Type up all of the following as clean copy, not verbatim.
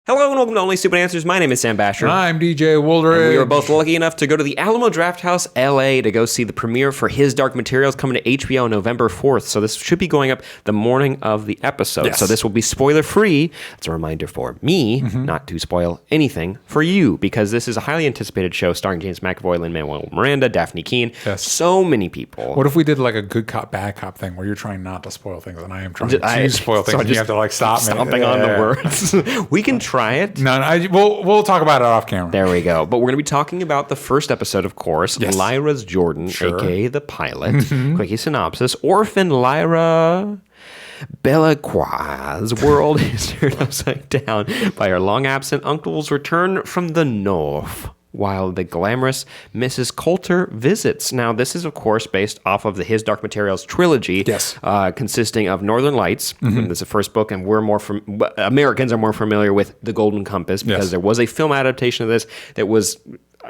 Hello and welcome to Only Stupid Answers. My name is Sam Basher. I'm DJ Woldridge. And we were both lucky enough to go to the Alamo Drafthouse, LA to go see the premiere for His Dark Materials coming to HBO November 4th. So this should be going up the morning of the episode. Yes. So this will be spoiler free. That's a reminder for me not to spoil anything for you, because this is a highly anticipated show starring James McAvoy, Lin Manuel Miranda, Dafne Keene. Yes. So many people. What if we did like a good cop, bad cop thing where you're trying not to spoil things and I am trying to spoil things so and you have to like stop me. Stomping on the words. We can try it. No, we'll talk about it off camera. There we go. But we're going to be talking about the first episode, of course. Yes. Lyra's Jordan, Sure. a.k.a. the pilot. Quickie synopsis. Orphan Lyra Belacqua's world is turned upside down by her long-absent uncle's return from the north, while the glamorous Mrs. Coulter visits. Now, this is, of course, based off of the His Dark Materials trilogy, Yes. Consisting of Northern Lights. That's the first book, and Americans are more familiar with The Golden Compass, because Yes. there was a film adaptation of this that was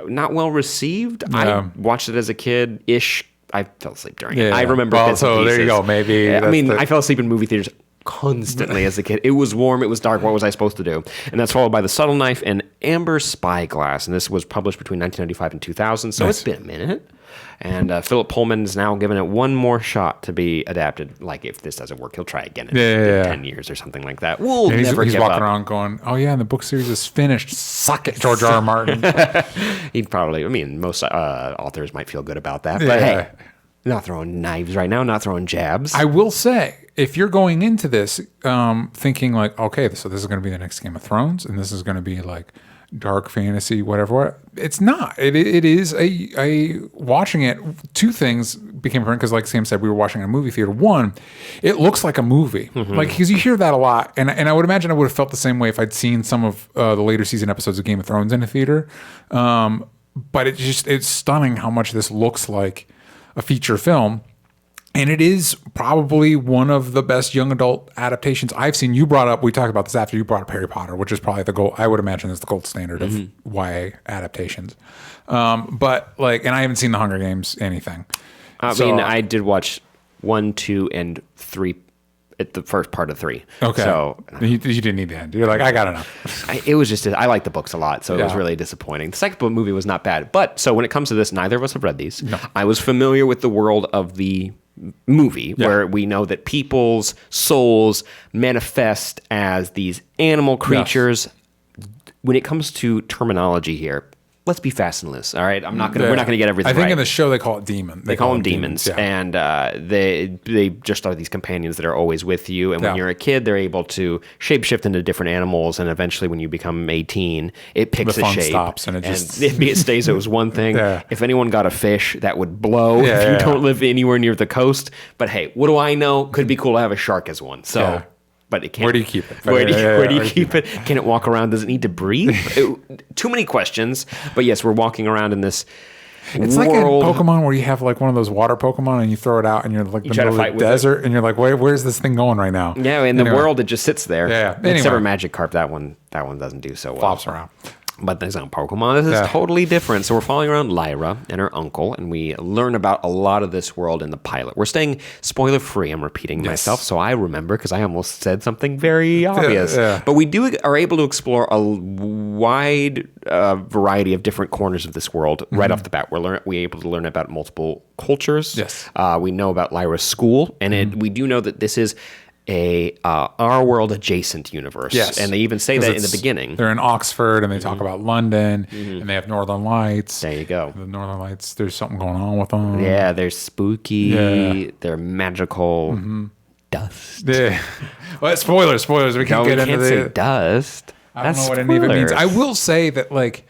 not well received. Yeah. I watched it as a kid-ish. I fell asleep during it. Yeah. I remember Well, bits and so there you pieces. go. Maybe I that's mean, the- I fell asleep in movie theaters constantly as a kid. It was warm, it was dark. What was I supposed to do? And that's followed by The Subtle Knife and Amber Spyglass. And this was published between 1995 and 2000. So Nice. it's been a minute. And Philip Pullman is now giving it one more shot to be adapted. Like, if this doesn't work, he'll try again in Yeah. 10 years or something like that. We'll And never he's give walking up. around going, "Oh yeah, and the book series is finished. Suck it, George R. R. Martin." He'd probably, I mean, most authors might feel good about that. But Yeah. hey, not throwing knives right now, not throwing jabs. I will say, if you're going into this thinking like, okay, so this is going to be the next Game of Thrones, and this is going to be like dark fantasy, whatever, it's not. It is a watching it. Two things became apparent because, like Sam said, we were watching a movie theater. One, it looks like a movie, like because you hear that a lot, and I would imagine I would have felt the same way if I'd seen some of the later season episodes of Game of Thrones in a theater. But it's stunning how much this looks like a feature film. And it is probably one of the best young adult adaptations I've seen. We talked about this after you brought up Harry Potter, which is probably the gold, I would imagine is the gold standard of YA adaptations. But like, and I haven't seen The Hunger Games, anything. I mean, I did watch 1, 2, and 3 at the first part of 3. Okay. So you didn't need to end. You're like, I got enough. it was just, I like the books a lot, so it was Yeah. really disappointing. The second book movie was not bad. But so when it comes to this, neither of us have read these. No. I was familiar with the world of the movie, where we know that people's souls manifest as these animal creatures. When it comes to terminology here, let's be fast and loose. All right, we're not going to get everything. I think right. in the show they call it demon. They call them demons, yeah. and they just are these companions that are always with you. And when you're a kid, they're able to shapeshift into different animals. And eventually, when you become 18, it picks The a fun shape. stops, and it it stays. It was one thing. Yeah. If anyone got a fish, that would blow. Yeah, if you yeah. don't live anywhere near the coast. But hey, what do I know? Could be cool to have a shark as one. So. Yeah. But it can't. Where do you keep it? Where do you keep it? Can it walk around? Does it need to breathe? Too many questions. But yes, we're walking around in this It's like in Pokemon where you have like one of those water Pokemon and you throw it out and you're like in the try to middle of fight the with it. desert and you're like, where's this thing going right now? Yeah, in the world, it just sits there. Yeah. Except Anyway. for Magikarp, that one doesn't do so well. Flops around. But there's on Pokemon. This is totally different. So we're following around Lyra and her uncle, and we learn about a lot of this world in the pilot. We're staying spoiler free. I'm repeating myself, so I remember because I almost said something very obvious. Yeah. But we are able to explore a wide variety of different corners of this world right off the bat. We're able to learn about multiple cultures. Yes. We know about Lyra's school, and we do know that this is our world adjacent universe. Yes. And they even say that in the beginning. They're in Oxford and they talk about London and they have Northern Lights. There you go. The Northern Lights, there's something going on with them. Yeah, they're spooky. Yeah. They're magical. Dust. Yeah. Well, spoilers. We can't get into say dust. I don't know what any of it means. I will say that like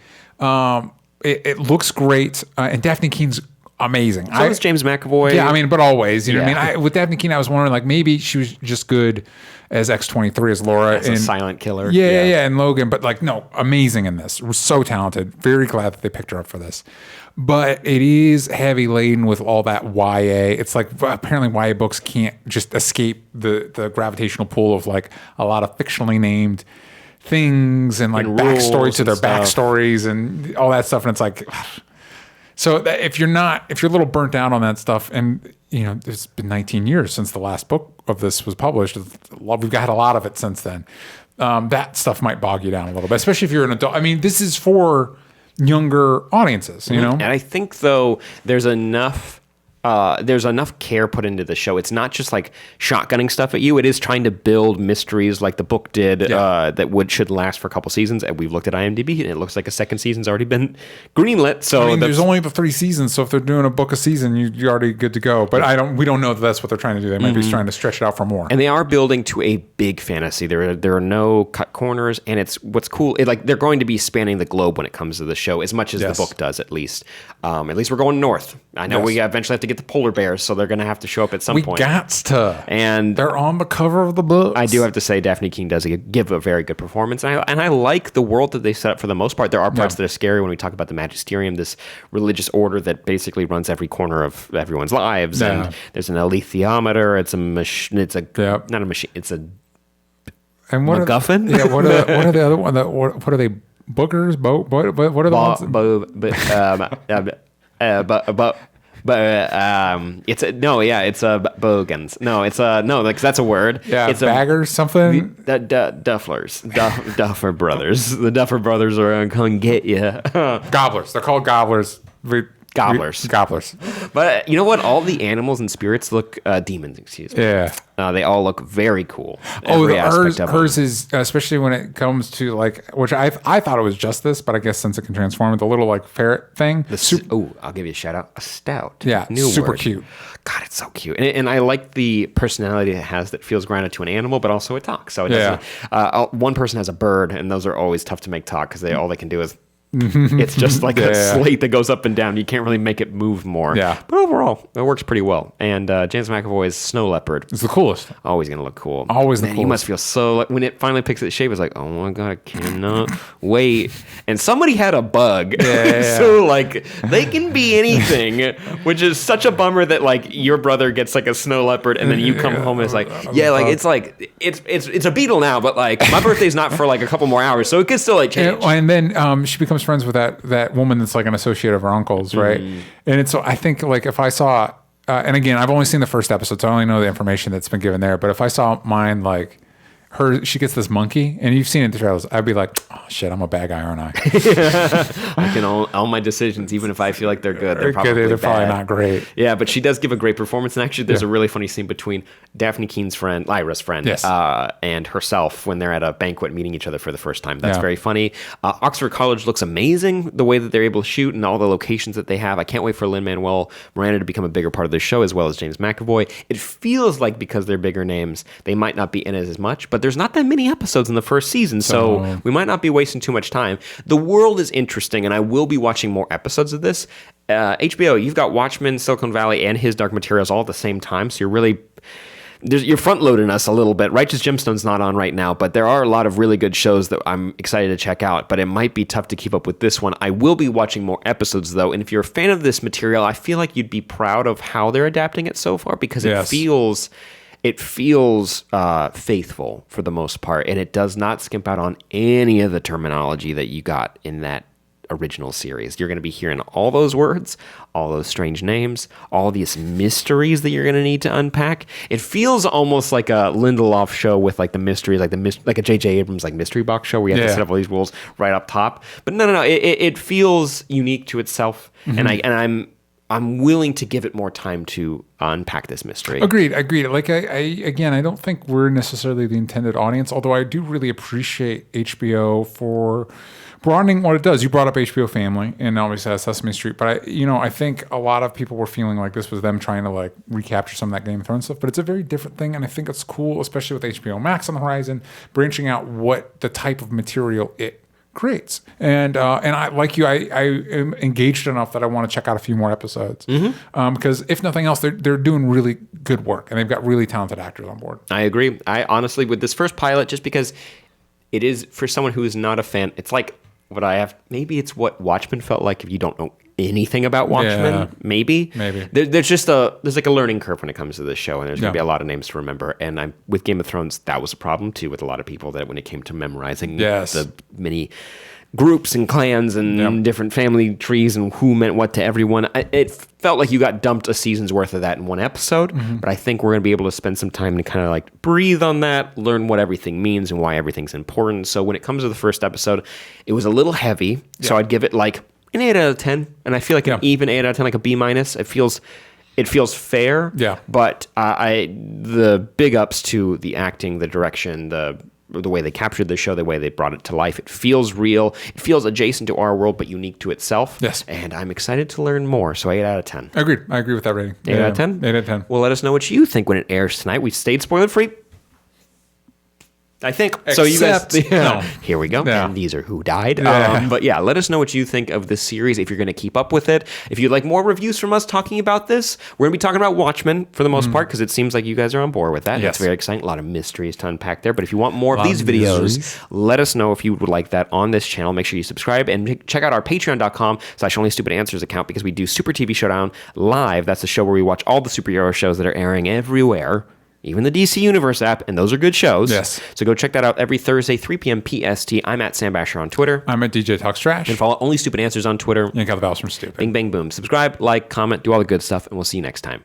it looks great and Dafne Keen's amazing. So is James McAvoy. Yeah, I mean, but always, you know what Yeah. I mean? With Dafne Keene, I was wondering, like, maybe she was just good as X-23, as Laura. As a silent killer. Yeah, and Logan. But, like, no, amazing in this. We're so talented. Very glad that they picked her up for this. But it is heavy laden with all that YA. It's like, apparently YA books can't just escape the gravitational pull of, like, a lot of fictionally named things and, like, backstory to their backstories and all that stuff. And it's like... So that if you're a little burnt out on that stuff, and you know, it's been 19 years since the last book of this was published. We've got a lot of it since then, that stuff might bog you down a little bit, especially if you're an adult. I mean, this is for younger audiences, you know? And I think, though, there's enough care put into the show. It's not just like shotgunning stuff at you. It is trying to build mysteries like the book did that should last for a couple seasons. And we've looked at IMDb, and it looks like a second season's already been greenlit. So I mean, there's only the 3 seasons, so if they're doing a book a season, you're already good to go. But we don't know that that's what they're trying to do. They might be trying to stretch it out for more. And they are building to a big fantasy. There are no cut corners, and it's what's cool. They're going to be spanning the globe when it comes to the show, as much as the book does, at least. At least we're going north. I know we eventually have to get the polar bears, so they're going to have to show up at some point. We got to. And they're on the cover of the book. I do have to say, Dafne Keene does give a very good performance, and I like the world that they set up for the most part. There are parts that are scary when we talk about the Magisterium, this religious order that basically runs every corner of everyone's lives. Yeah. And there's an alethiometer. It's a machine. It's not a machine. It's a MacGuffin. What are the other one? What are they? Boogers? What are the ones? It's bogans. No, it's like that's a word. Yeah, it's baggers, something. Dufflers, Duffer brothers. The Duffer brothers are gonna come get you. Gobblers. They're called gobblers. Gobblers. But you know what? All the animals and spirits look demons. Excuse me. Yeah. They all look very cool. Hers is, especially when it comes to which I thought it was just this, but I guess since it can transform, the little ferret thing. I'll give you a shout out. A stout. Yeah. Super cute. God, it's so cute. And I like the personality it has that feels grounded to an animal, but also it talks. So it doesn't. One person has a bird, and those are always tough to make talk because all they can do is. It's just like a slate that goes up and down. You can't really make it move more. Yeah. But overall, it works pretty well. And James McAvoy's snow leopard. It's the coolest. Always going to look cool. Always the coolest. You must feel so... when it finally picks its shape, it's like, oh my God, I cannot wait. And somebody had a bug. Yeah. So, they can be anything, which is such a bummer that, your brother gets, a snow leopard, and then you come home and it's it's a beetle now, but, my birthday's not for, a couple more hours, so it could still, change. And then she becomes friends with that woman that's an associate of her uncle's, right? And it's so I think if I saw and again, I've only seen the first episode, so I only know the information that's been given there, but if I saw mine she gets this monkey, and you've seen it in the trailers, I'd be like, oh shit, I'm a bad guy, aren't I? I can own my decisions, even if I feel like they're good. They're probably not great. Yeah, but she does give a great performance, and actually there's a really funny scene between Dafne Keen's friend, Lyra's friend, and herself when they're at a banquet meeting each other for the first time. That's very funny. Oxford College looks amazing, the way that they're able to shoot and all the locations that they have. I can't wait for Lin Manuel Miranda to become a bigger part of the show, as well as James McAvoy. It feels like because they're bigger names, they might not be in it as much, but there's not that many episodes in the first season, so we might not be wasting too much time. The world is interesting, and I will be watching more episodes of this. HBO, you've got Watchmen, Silicon Valley, and His Dark Materials all at the same time, so you're front-loading us a little bit. Righteous Gemstone's not on right now, but there are a lot of really good shows that I'm excited to check out, but it might be tough to keep up with this one. I will be watching more episodes, though, and if you're a fan of this material, I feel like you'd be proud of how they're adapting it so far, because it feels faithful for the most part, and it does not skimp out on any of the terminology that you got in that original series. You're going to be hearing all those words, all those strange names, all these mysteries that you're going to need to unpack. It feels almost like a Lindelof show with the mysteries, like a J.J. Abrams mystery box show where you have to set up all these rules right up top. But no, it feels unique to itself, and I'm willing to give it more time to unpack this mystery. Agreed. I don't think we're necessarily the intended audience, although I do really appreciate HBO for broadening what it does. You brought up HBO Family, and obviously that's Sesame Street, but I think a lot of people were feeling like this was them trying to recapture some of that Game of Thrones stuff, but it's a very different thing, and I think it's cool, especially with HBO Max on the horizon, branching out what the type of material it creates. And I like you, I am engaged enough that I want to check out a few more episodes, because if nothing else, they're doing really good work, and they've got really talented actors on board. I agree. I honestly, with this first pilot, just because it is, for someone who is not a fan, it's like what I have, maybe it's what Watchmen felt like if you don't know anything about Watchmen. Yeah, maybe there's just there's a learning curve when it comes to this show, and there's gonna be a lot of names to remember. And with Game of Thrones, that was a problem too with a lot of people, that when it came to memorizing the many groups and clans and different family trees and who meant what to everyone. It felt like you got dumped a season's worth of that in one episode, but I think we're going to be able to spend some time to kind of like breathe on that, learn what everything means and why everything's important. So when it comes to the first episode, it was a little heavy, so I'd give it like an 8 out of 10, and I feel like an even 8 out of 10, like a B-. It feels fair, but the big ups to the acting, the direction, the way they captured the show, the way they brought it to life. It feels real. It feels adjacent to our world, but unique to itself. Yes. And I'm excited to learn more. So 8 out of 10. Agreed. I agree with that rating. 8 out of 10? 8 out of 10. Well, let us know what you think when it airs tonight. We stayed spoiler free. I think. So you guys, here we go. Yeah. And these are who died. Yeah. But yeah, let us know what you think of this series, if you're going to keep up with it. If you'd like more reviews from us talking about this, we're going to be talking about Watchmen for the most part, because it seems like you guys are on board with that. Yes. It's very exciting. A lot of mysteries to unpack there. But if you want more of these videos, let us know if you would like that on this channel. Make sure you subscribe and check out our patreon.com/onlystupid answers account, because we do Super TV Showdown live. That's the show where we watch all the superhero shows that are airing everywhere, even the DC Universe app, and those are good shows. Yes. So go check that out every Thursday, 3 p.m. PST. I'm at Sam Basher on Twitter. I'm at DJ Talks Trash. And follow Only Stupid Answers on Twitter. Yank out the vowels from stupid. Bing, bang, boom. Subscribe, like, comment, do all the good stuff, and we'll see you next time.